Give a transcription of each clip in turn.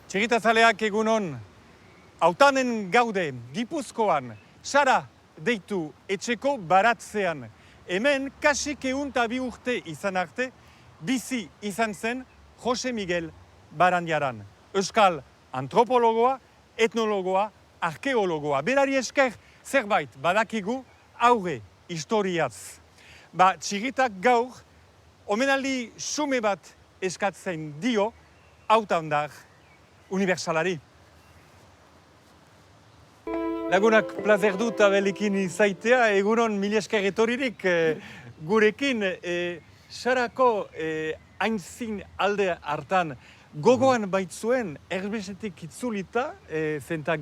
Txigitazaleak egunon, hautanen gaude, Gipuzkoan, Sara deitu etxeko baratzean. Hemen, kasik eunta bi urte izan arte, bizi izan zen Jose Miguel Barandiaran. Euskal antropologoa, etnologoa, arkeologoa. Berari esker zerbait badakigu aurre historiaz. Txigitak gaur, omenaldi xume bat eskatzen dio, hautandar unibertsalari. Lagunak plazer dut abelekin izaitea, egunon mila esker etoririk gurekin. Sarako aintzin alde hartan gogoan baitzuen erbesetik itzulita, zenta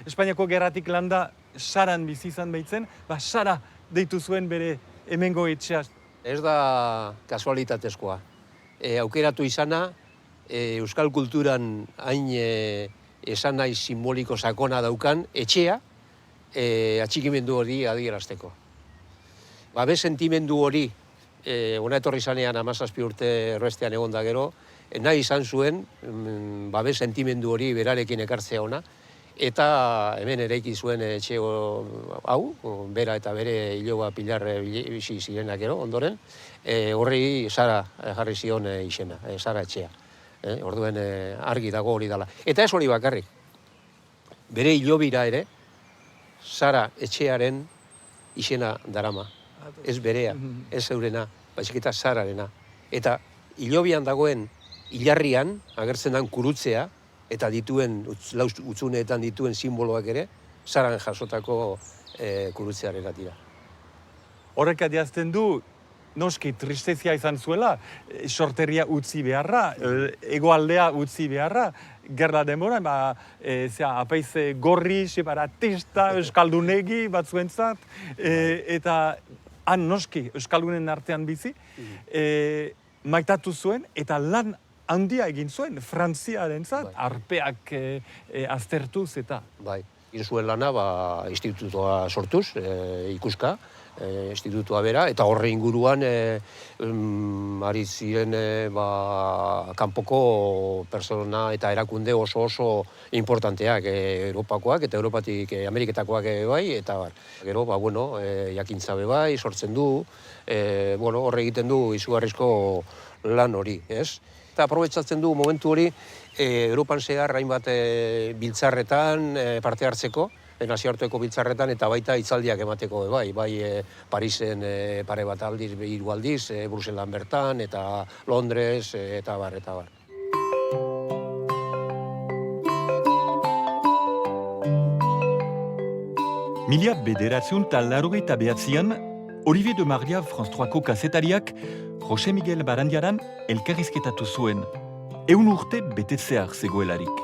Espainiako gerratik landa Saran bizi izan baitzen, Sara deitu zuen bere hemengo etxea. Ez da kasualitatezkoa. Aukeratu izana, euskal kulturan hain esanai simboliko sakona daukan etxea, atxikimendu hori adierazteko. Babes sentimendu hori, ona etorri zanean 17 urte errestean egon da gero, nahi izan zuen, babes sentimendu hori berarekin ekartzea ona, eta hemen eraiki zuen etxe hau, bera eta bere iloba Pilar bizi zirenak gero, ondoren, horri Sara jarri zion izena, Sara etxea. Orduen argi dago hori dela. Eta ez hori bakarrik. Bere ilobira ere, Sara etxearen izena darama. Ez berea, ez zeurena, baizik eta Sararena. Eta ilobian dagoen hilarrian, agertzen den kurutzea, eta dituen, utzuneetan dituen simboloak ere, Saran jasotako kurutzearena dira. Horrek adiazten du, noski tristezia izan zuela, sorteria utzi beharra, egoaldea utzi beharra, gerla denbora, apaiz gorri, separatista, euskaldunegi batzuentzat, eta han noski euskaldunen artean bizi, maitatu zuen, eta lan handia egin zuen, Frantziarentzat, arpeak aztertuz eta. Bai, egin zuen lana, institutua sortuz, ikuska, institutua bera, eta horre inguruan ari ziren kanpoko persona eta erakunde oso importanteak, Europakoak eta Europatik Ameriketakoak bai, eta bar. Gero, jakintza bai, sortzen du, horre egiten du izugarrizko lan hori, ez? Eta aprobetxatzen du momentu hori Europan zehar hainbat biltzarretan parte hartzeko, nazioarteko biltzarretan eta baita hitzaldiak emateko bai Parisen pare bat aldiz, hiru aldiz, Bruselan bertan eta Londres eta bar. Mila bederatziun eta laurogeita behatzian, Olivier de Marlia France 3ko kazetariak Jose Miguel Barandiaran elkarrizketatu zuen, 100 urte betetzear zegoelarik.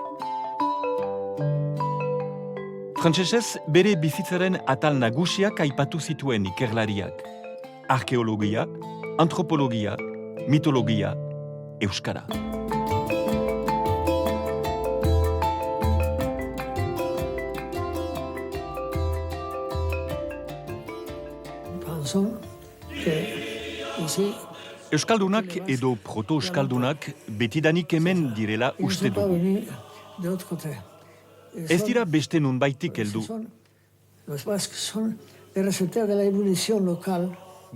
Frantsesez, bere bizitzaren atal nagusiak aipatu zituen ikerlariak. Arkeologia, antropologia, mitologia, euskara. Euskaldunak edo proto-euskaldunak betidanik hemen direla uste dugu. Ez dira beste nunbaitik heldu.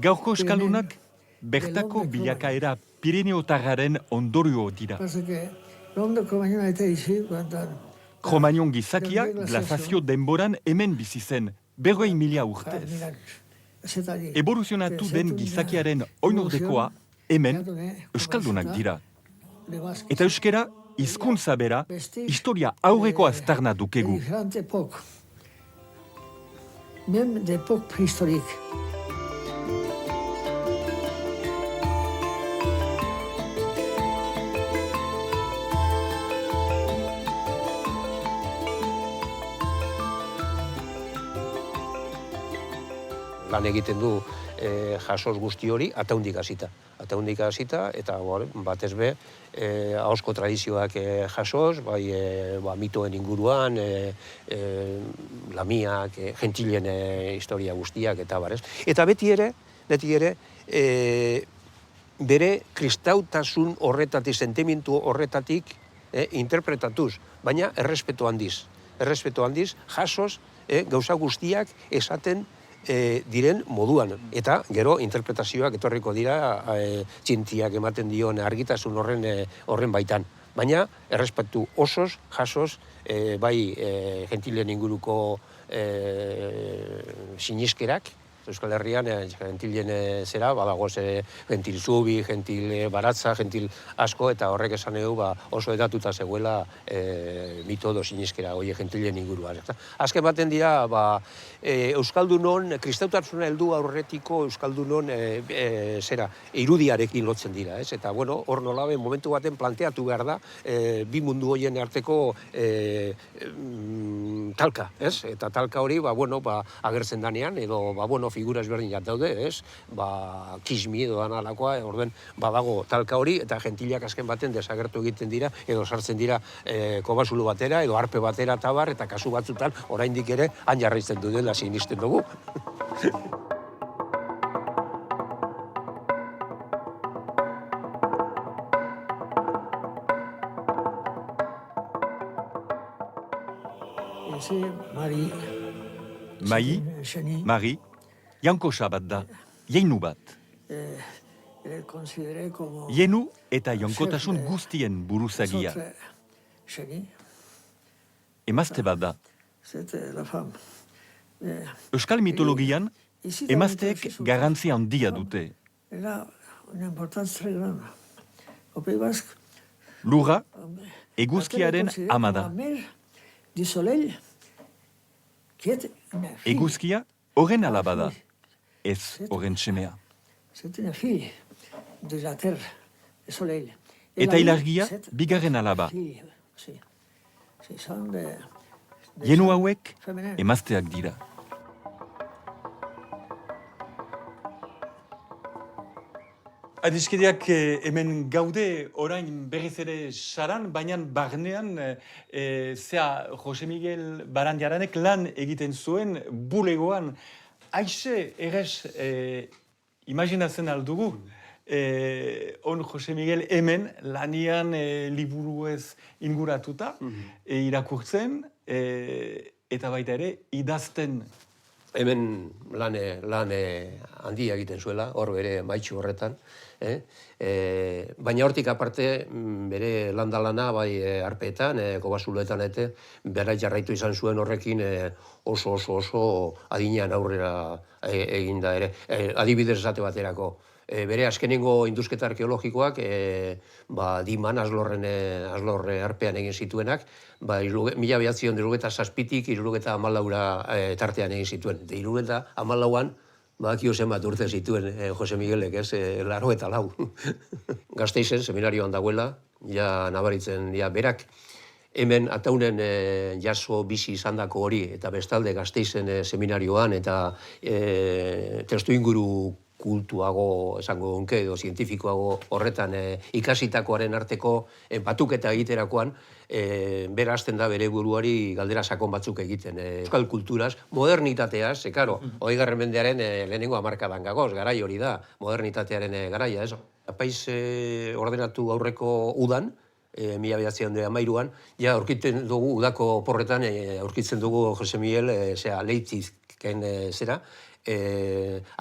Gaurko euskaldunak bertako bilakaera Pireneotarraren ondorio dira. Kromagnon gizakia glazazio denboran hemen bizi zen, 40.000 urtez. Evoluzionatu den gizakiaren oinordekoa hemen euskaldunak dira. Eta euskera hizkuntza bera, historia aurreko aztarna dukegu. Même d'époque préhistorique. Lan egiten du jasoz guzti hori, ataundik hasita, eta batez be, ahozko tradizioak jasoz, mitoen inguruan, lamiak, gentilen historia guztiak, eta barez. Eta beti ere, bere kristautasun horretatik, sentimentu horretatik interpretatuz, baina errespetu handiz. Errespetu handiz, jasoz, gauza guztiak esaten diren moduan. Eta gero interpretazioak etorriko dira txintiak ematen dion argitasun horren baitan. Baina errespetu osoz, jasoz, bai gentilen inguruko siniskerak, Euskal Herrian, gentilen zera, badagoz gentil zubi, gentil baratza, gentil asko, eta horrek esan egu oso edatuta zegoela mito edo siniskera hori gentilen inguruan. Azken baten dira, Euskaldunon, kristautasuna heldu aurretiko Euskaldunon irudiarekin lotzen dira, ez? Eta, bueno, hor nolabe momentu baten planteatu behar da, bi mundu horien arteko talka, ez? Eta talka hori, agertzen danean, edo, figura ezberdinak daude, ez? Kismi edo analakoa, orden badago talka hori, eta gentilak azken baten desagertu egiten dira, edo sartzen dira kobasulu batera, edo arpe batera tabar, eta kasu batzutan oraindik ere han jarraitzen du dela sinisten dugu. Mari, jankosa bat da, jeinu bat. Jenu eta jankotasun guztien buruzagia. Emazte bat da. Euskal mitologian, emazteek garrantzia handia dute. Lurra, eguzkiaren ama da. Eguzkia, horren alaba da, ez horren semea. Eta ilargia, bigarren alaba. Jenu hauek, emazteak dira. Adiskideak hemen gaude orain berriz ere saran, baina barnean Jose Miguel Barandiaranek lan egiten zuen bulegoan. Aixe errez imaginatzen aldugu, on Jose Miguel hemen lanian liburuez inguratuta, irakurtzen, eta baita ere idazten. Hemen lan handia egiten zuela, hor bere maitxu horretan. Baina hortik aparte, bere landalana, bai arpeetan, kobasuloetan, bera jarraitu izan zuen horrekin oso adinean aurrera eginda ere. Adibidez esate baterako. Bere azkenengo induzketa arkeologikoak, Diman, Azlorre arpean egin zituenak, 1907-tik 1914 tartean egin zituen. 1914an, badakio zenbat urte zituen Jose Miguelek, ez, 84. Gasteizen, seminarioan dagoela, ja nabaritzen, berak, hemen ataunen jaso bizi izandako hori, eta bestalde Gasteizen seminarioan, eta testu inguru kultuago, esango gonke, edo zientifikoago horretan ikasitakoaren arteko batuketa egiterakoan, bera hasten da bere buruari galdera sakon batzuk egiten. Euskal kulturaz, modernitateaz, karo, 20. mendearen lehenengo hamarkadan gagoz, garai hori da, modernitatearen garaia, ez? Apaiz ordenatu aurreko udan, 1913an, ja aurkitzen dugu udako porretan, aurkitzen dugu Jose Miguel, Leitizken zera,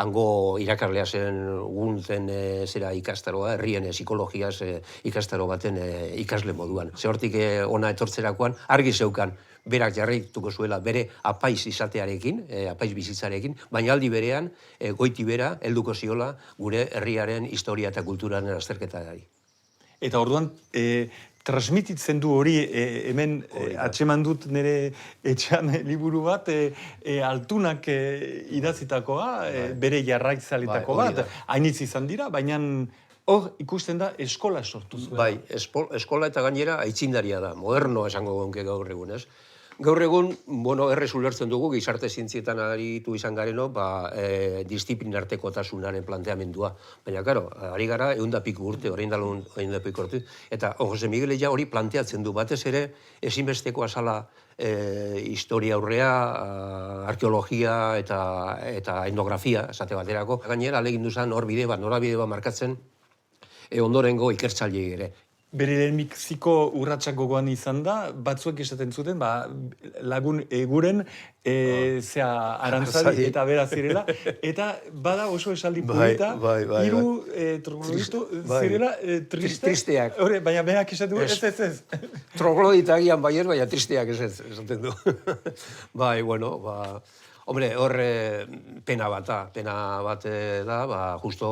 hango irakaslea zen guntzen zera ikastaroa, herrien psikologiaz ikastaro baten ikasle moduan. Ze hortik ona etortzerakoan argi zeukan berak jarraituko zuela bere apaiz izatearekin, apaiz bizitzarekin, baina aldi berean goiti bera helduko ziola gure herriaren historia eta kulturaren azterketari. Eta orduan, transmititzen du hori, hemen atseman dut nire etxean liburu bat, altunak idazitakoa, bere jarraitzalitako bat, hainitz izan dira, baina hor ikusten da eskola sortu zuen. Bai, eskola eta gainera aitzindaria da, moderno esango gonke gaur egun, ez? Gaur egun, errez ulertzen dugu, gizarte zientzietan aritu izan gareno, disiplinartekotasunaren planteamendua. Baina, karo, ari gara, 100 piku urte, orain dala 100 piku urte, eta Jose Miguel ja hori planteatzen du, batez ere, ezinbestekoa zala historia aurrea, arkeologia eta etnografia, esate baterako. Gainera, alegin duzan hor bide bat, norabide bat markatzen, ondorengo ikertzailei ere. Bere lehenbiziko urratsak gogoan izan da, batzuek esaten zuten, lagun eguren, zea Arantzadi eta bera zirela, eta bada oso esaldi polita, hiru trogloditu zirela tristeak. Baina berak esatu ez. Troglodita agian baiez, baina tristeak ez esaten du. Bai, bueno, hombre, hor pena bat da, justo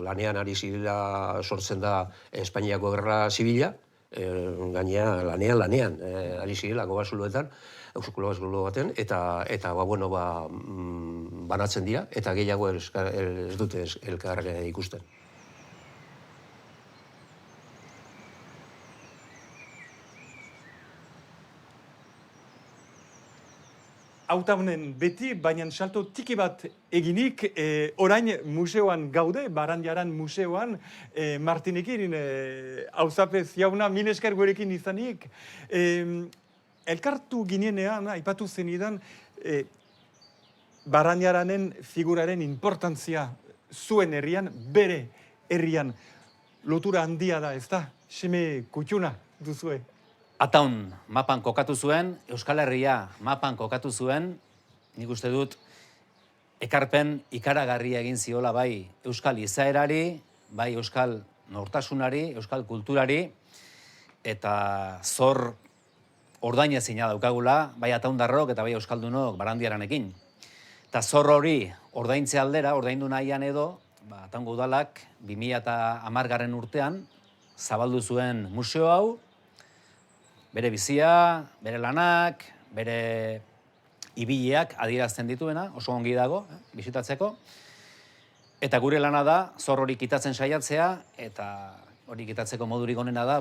lanean ari zirela sortzen da Espainiako Gerra Zibila, gainea lanean ari zirela Kobasuloetan, Euskalo baten, eta banatzen dira, eta gehiago ez dute elkar ikusten. Hautaunen beti, baina salto tiki bat eginik, orain museoan gaude, Barandiaran museoan, Martinekin, hauzapez jauna, mil esker gurekin izanik. Elkartu ginenean, aipatu zenidan, Barandiaranen figuraren importantzia zuen herrian, bere herrian. Lotura handia da, ez da? Seme kutxuna duzue. Ataun mapan kokatu zuen, Euskal Herria mapan kokatu zuen, nik uste dut, ekarpen ikaragarria egin ziola bai Euskal izaerari, bai Euskal nortasunari, Euskal kulturari, eta zor ordainezina daukagula, bai ataundarrok eta bai Euskaldunok Barandiaranekin. Eta zor hori ordaintze aldera, ordaindu nahian edo, Ataungo udalak 2010 urtean zabaldu zuen museo hau, bere bizia, bere lanak, bere ibiliak adierazten dituena, oso ongi dago, bisitatzeko. Eta gure lana da, zor hori kitatzen saiatzea, eta hori kitatzeko modurik onena da,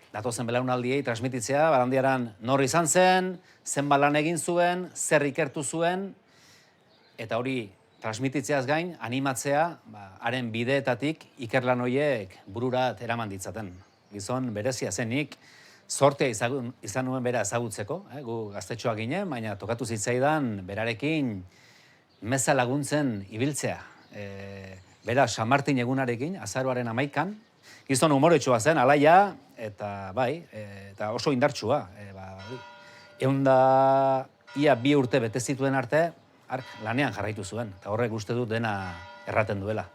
datozen belaunaldiei transmititzea, Barandiaran nor izan zen, zenbat lan egin zuen, zer ikertu zuen, eta hori transmititzeaz gain, animatzea, haren bideetatik ikerlan horiek bururat eraman ditzaten. Gizon berezia zenik, sortea izan nuen bera ezagutzeko, gu gaztetxoak ginen, baina tokatu zitzaidan berarekin meza laguntzen ibiltzea. Bera San Martin egunarekin, azaroaren 11an, gizon humoretsua zen, alaia, eta eta oso indartsua. Ehunda ia 2 urte bete zituen arte, lanean jarraitu zuen, eta horrek uste dut dena erraten duela.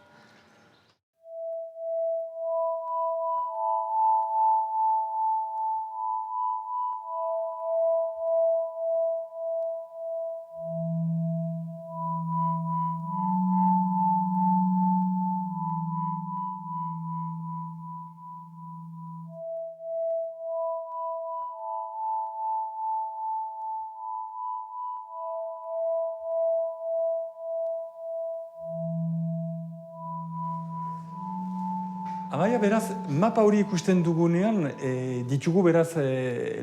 Amaia, beraz, mapa hori ikusten dugunean, ditugu beraz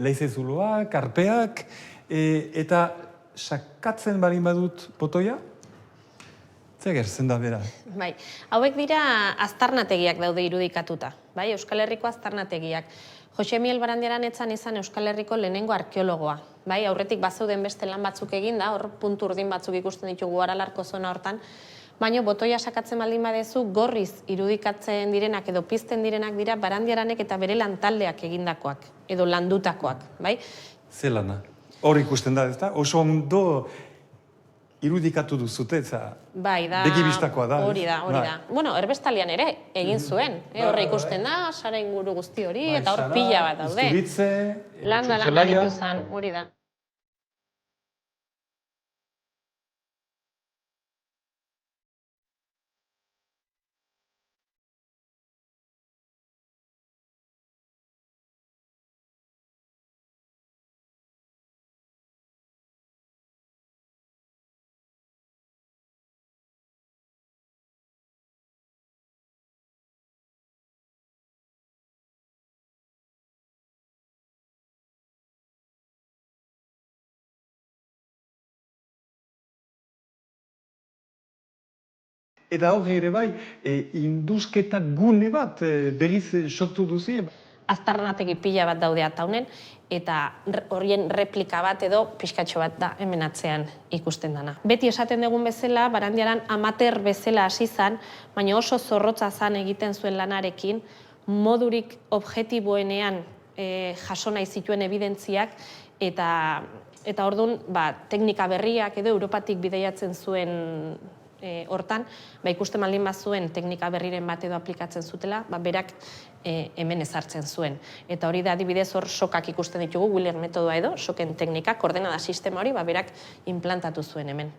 leizezuloak, karpeak, eta sakatzen balin badut potoia? Zer gertzen da bera? Bai, hauek dira aztarnategiak daude irudikatuta, bai, Euskal Herriko aztarnategiak. Jose Miel Barandiaran etzan izan Euskal Herriko lehenengo arkeologoa, bai, aurretik bazeuden beste lan batzuk eginda, hor puntu urdin batzuk ikusten ditugu Aralarko zona hortan, baina botoia sakatzen baldin badezu gorriz irudikatzen direnak edo pizten direnak dira Barandiaranek eta bere lantaldeak egindakoak, edo landutakoak, bai? Ze lana? Hor ikusten da, ez da? Oso ondo irudikatu duzute, bai, da, begibistakoa da. Hori da. Bueno, erbestalian ere egin zuen, horre ikusten da, sara inguru guzti hori, eta hor pila bat daude. Isturitze, Landa aritu zen, hori da. Eta hor ere bai, indusketa gune bat berriz sortu duzi. Aztarnategi pila bat daude Ataunen, eta horien replika bat edo pixkatxo bat da hemen atzean ikusten dana. Beti esaten dugun bezala, Barandiaran amateur bezala hasi zan, baina oso zorrotza zan egiten zuen lanarekin, modurik objektiboenean jaso nahi zituen evidentziak, eta orduan teknika berriak edo Europatik bidaiatzen zuen hortan, ikusten baldin bazuen teknika berriren bat edo aplikatzen zutela, berak hemen ezartzen zuen. Eta hori da adibidez hor sokak ikusten ditugu, Wheeler metodoa edo, soken teknika, koordenada sistema hori, berak implantatu zuen hemen.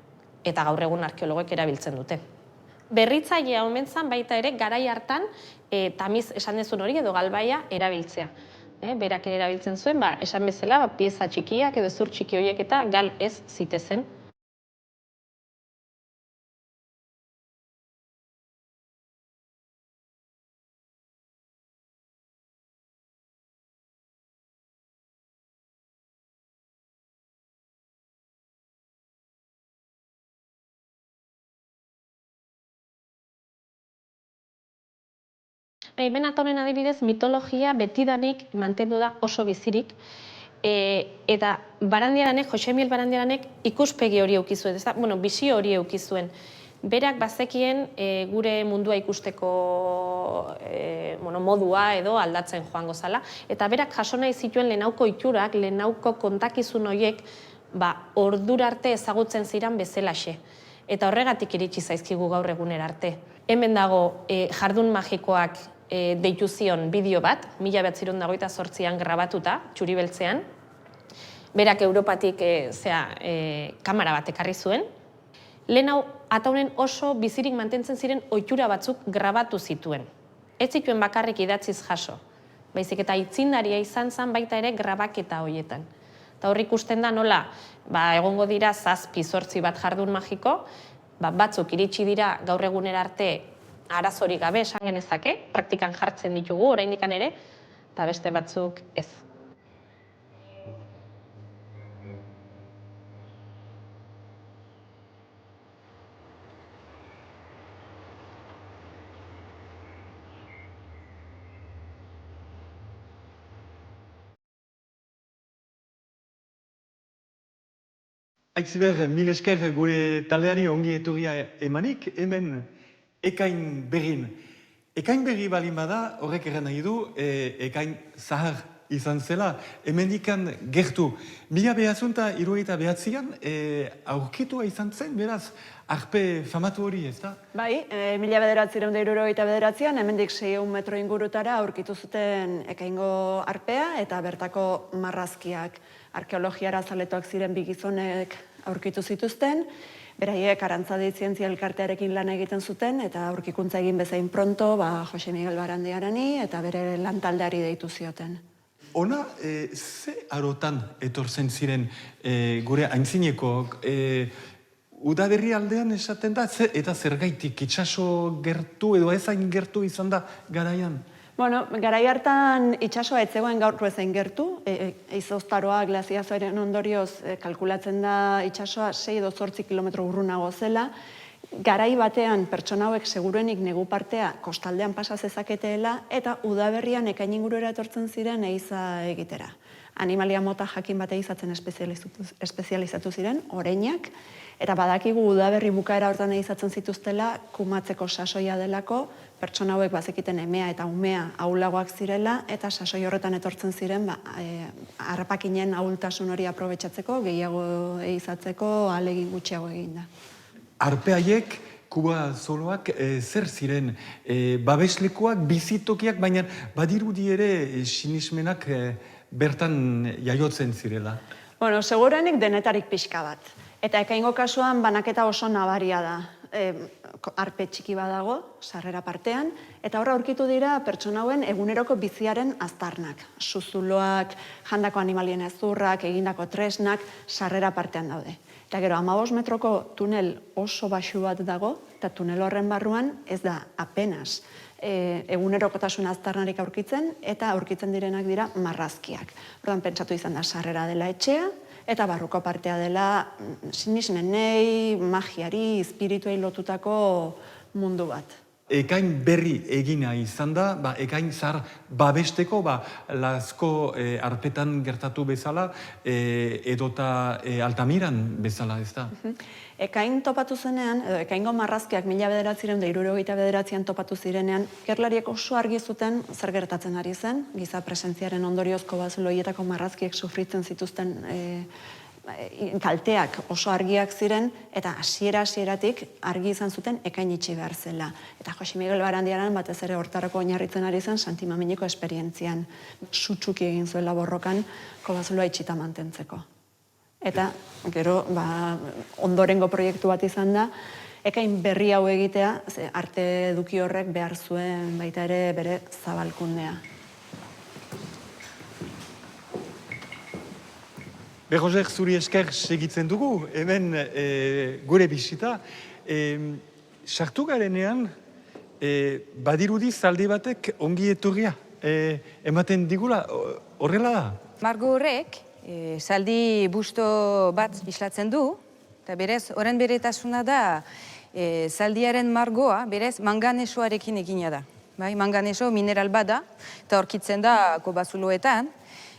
Eta gaur egun arkeologoek erabiltzen dute. Berritzailea omen zen baita ere garai hartan tamiz esan dezun hori edo galbaia erabiltzea. Berak ere erabiltzen zuen, esan bezala, pieza txikiak edo zur txiki horiek eta gal ez zitezen. Hemen atoren adibidez, mitologia betidanik mantendu da oso bizirik, eta Barandiaranek, Jose Miel Barandiaranek ikuspegi hori eukizuen, bisio hori eukizuen. Berak bazekien gure mundua ikusteko modua edo aldatzen joango zala, eta berak jaso nahi zituen lehenauko iturak, lehenauko kontakizun horiek, ordura arte ezagutzen ziren bezalaxe. Eta horregatik iritsi zaizkigu gaur egunera arte. Hemen dago jardun magikoak deitu zion bideo bat, 1928an grabatuta, Txuri-beltzean. Berak Europatik kamera bat ekarri zuen. Lehen hau, ataunen oso bizirik mantentzen ziren ohitura batzuk grabatu zituen. Ez zituen bakarrik idatziz jaso. Baizik eta aitzindaria izan zen baita ere grabaketa horietan. Eta hor ikusten da nola, egongo dira 7-8 bat jardun magiko, batzuk iritsi dira gaur egunera arte arazorik gabe esan genezake, praktikan jartzen ditugu oraindik ere, eta beste batzuk ez. Aitziber, mil esker gure taldeari ongi etorria emanik, hemen ekain berrin. Ekain berri balin bada, horrek erran nahi du, ekain zahar izan zela, hemendikan gertu. 1979an aurkitua izan zen, beraz, arpe famatu hori, ez da? Bai, 1979an, hemendik 600 metro ingurutara aurkitu zuten ekaingo arpea eta bertako marrazkiak. Arkeologiara zaletoak ziren bi gizonek aurkitu zituzten, beraiek Arantzadi Zientzia Elkartearekin lan egiten zuten eta aurkikuntza egin bezain pronto Jose Miguel Barandiarani eta bere lantaldeari deitu zioten. Ona, ze arotan etortzen ziren gure aintzineko udaberri aldean esaten da, eta zergaitik itsaso gertu edo ezain gertu izan da garaian? Bueno, garai hartan itsasoa ez zegoen gaurko ezain gertu, izoztaroa glaziazoaren ondorioz kalkulatzen da itsasoa 6 edo 8 kilometro urrunago zela. Garai batean pertsona hauek seguruenik negu partea kostaldean pasa zezaketeela eta udaberrian ekain ingurura etortzen ziren ehiza egitera. Animalia mota jakin bat ehizatzen espezializatu ziren, oreinak, eta badakigu udaberri bukaera hortan ehizatzen zituztela kumatzeko sasoia delako, pertsona hauek bazekiten emea eta umea ahulagoak zirela, eta sasoi horretan etortzen ziren harrapakinen ahultasun hori aprobetxatzeko, gehiago ehizatzeko ahalegin gutxiago eginda. Arpeaiek, kuba zoloak, zer ziren babeslekuak, bizitokiak, baina badirudi ere sinismenak bertan jaiotzen zirela. Bueno, segurenik denetarik pixka bat. Eta ekaingo kasuan banaketa oso nabaria da. Arpe txiki badago, sarrera partean, eta horra aurkitu dira pertsona hauen eguneroko biziaren aztarnak. Suzuloak, jandako animalien ezurrak, egindako tresnak, sarrera partean daude. Eta gero, 15 metroko tunel oso baxu bat dago, eta tunel horren barruan ez da apenas egunerokotasun aztarnarik aurkitzen, eta aurkitzen direnak dira marrazkiak. Orduan pentsatu izan da sarrera dela etxea, eta barruko partea dela sinismenei, magiari, espirituei lotutako mundu bat. ekain berri egina izan da, ekain zahar babesteko, Lazko arpetan gertatu bezala, edota Altamiran bezala, ez da? Ekain topatu zenean, edo ekaingo marrazkiak 1969an topatu zirenean, ikerlariek oso argi zuten zer gertatzen ari zen, giza presentziaren ondorioz kobazulo horietako marrazkiek sufritzen zituzten kalteak oso argiak ziren, eta hasieratik argi izan zuten ekain itxi behar zela. Eta Jose Miguel Barandiaran batez ere hortarako oinarritzen ari zen Santimamineko esperientzian. Sutsuki egin zuela borrokan kobazuloa itxita mantentzeko. Eta, gero, ondorengo proiektu bat izan da, ekain berri hau egitea, arte eduki horrek behar zuen baita ere bere zabalkundea. Berrozer, zuri esker segitzen dugu, hemen gure bisita. Sartu garenean, badirudi zaldi batek ongi etorria ematen digula, horrela da? Margo horrek, zaldi busto bat islatzen du, eta berez, horren beretasuna da, zaldiaren margoa, berez, manganesoarekin egina da. Manganeso mineral bada, eta horkitzen da kobazuloetan,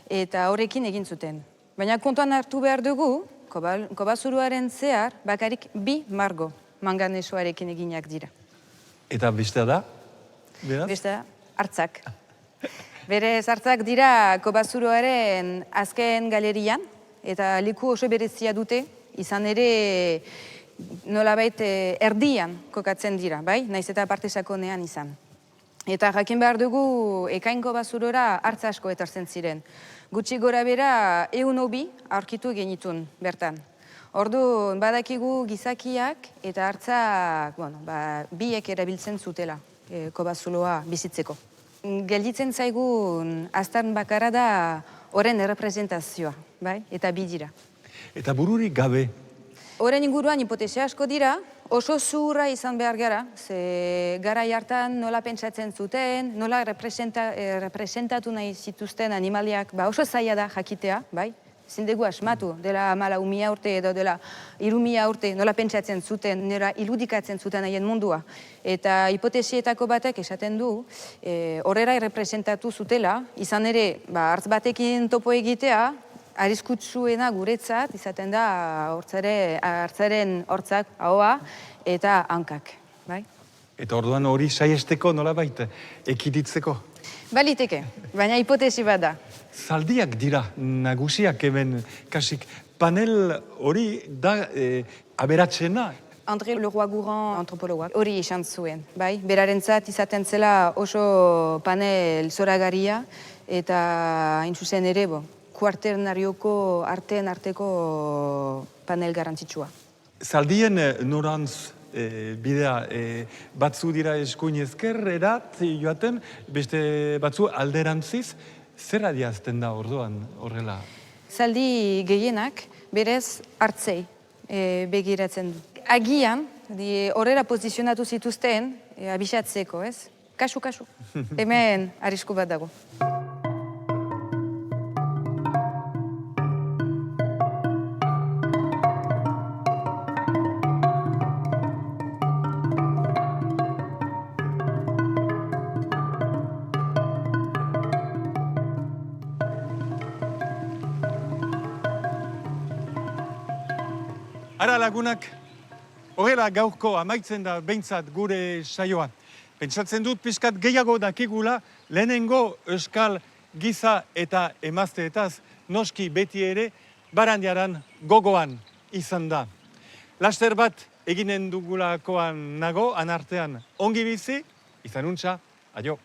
eta horrekin egin zuten. Baina kontuan hartu behar dugu, kobazuloaren zehar, bakarik 2 margo manganesoarekin eginak dira. Eta bestea da? Bestea, hartzak. Berez, hartzak dira kobazuloaren azken galerian, eta leku oso berezia dute, izan ere nolabait erdian kokatzen dira, naiz eta parte sakonean izan. Eta jakin behar dugu ekain kobazulora hartza asko etortzen ziren. Gutxi gora bera 102 aurkitu genitun bertan. Ordu badakigu gizakiak eta hartzak biek erabiltzen zutela kobazuloa bizitzeko. Gelditzen zaigun aztarn bakarra da horren errepresentazioa, eta bi dira. Eta bururik gabe? Horren inguruan hipotesia asko dira, oso zuhurra izan behar gara, ze garai hartan nola pentsatzen zuten, nola representatu nahi zituzten animaliak, oso zaila da jakitea, zindegu asmatu, dela 14.000 urte edo dela 3.000 urte, nola pentsatzen zuten, nola iludikatzen zuten haien mundua. Eta hipotesietako batek esaten du, horrela representatu zutela, izan ere, hartz batekin topo egitea, arriskutsuena guretzat, izaten da hartzaren hortzak, ahoa, eta hankak. Eta orduan hori saiesteko nolabait, ekiditzeko? Baliteke, baina hipotesi bat da. Zaldiak dira nagusiak hemen, kasik. Panel hori da aberatsena. André Leroy-Gourand antropologoak hori izan zuen, berarentzat izaten zela oso panel zoragarria, eta hain zuzen ere, kuarternarioko arteen arteko panel garantzitsua. Zaldien norantz bidea batzu dira eskuin ezkerrerat joaten, beste batzu alderantziz, zer adiazten da orduan horrela? Zaldi gehienak berez hartzei begiratzen du. Agian, horrela posizionatu zituzten abisatzeko, ez? Kasu. Hemen arrisku bat dago. Ara lagunak, horrela gaurko amaitzen da behintzat gure saioa. Pentsatzen dut pixkat gehiago dakigula lehenengo euskal giza eta emazteetaz noski beti ere Barandiaran gogoan izan da. Laster bat eginen dugulakoan nago, anartean ongi bizi, izanuntza, aio.